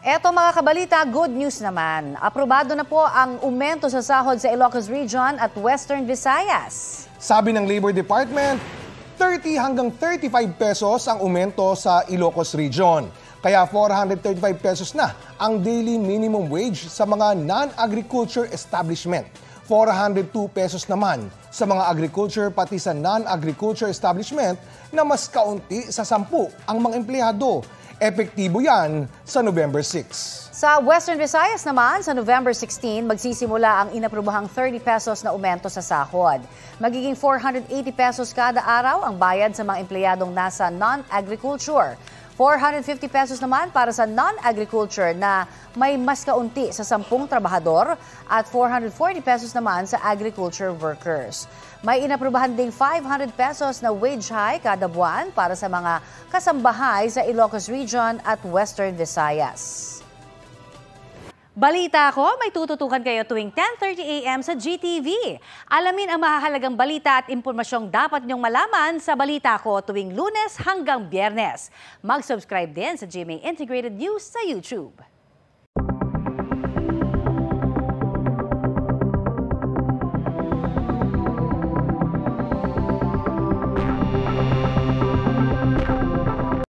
Eto mga kabalita, good news naman. Aprobado na po ang aumento sa sahod sa Ilocos Region at Western Visayas. Sabi ng Labor Department, 30 hanggang 35 pesos ang aumento sa Ilocos Region. Kaya 435 pesos na ang daily minimum wage sa mga non-agriculture establishment. 402 pesos naman sa mga agriculture pati sa non-agriculture establishment na mas kaunti sa 10 ang mga empleyado. Epektibo yan sa November 6. Sa Western Visayas naman, sa November 16, magsisimula ang inaprobahang 30 pesos na aumento sa sahod. Magiging 480 pesos kada araw ang bayad sa mga empleyadong nasa non-agriculture. 450 pesos naman para sa non-agriculture na may mas kaunti sa 10 trabahador at 440 pesos naman sa agriculture workers. May inaprubahan ding 500 pesos na wage hike kada buwan para sa mga kasambahay sa Ilocos Region at Western Visayas. Balita ko, may tututukan kayo tuwing 10:30 a.m. sa GTV. Alamin ang mahahalagang balita at impormasyong dapat niyong malaman sa Balita Ko tuwing Lunes hanggang Biyernes. Mag-subscribe din sa GMA Integrated News sa YouTube.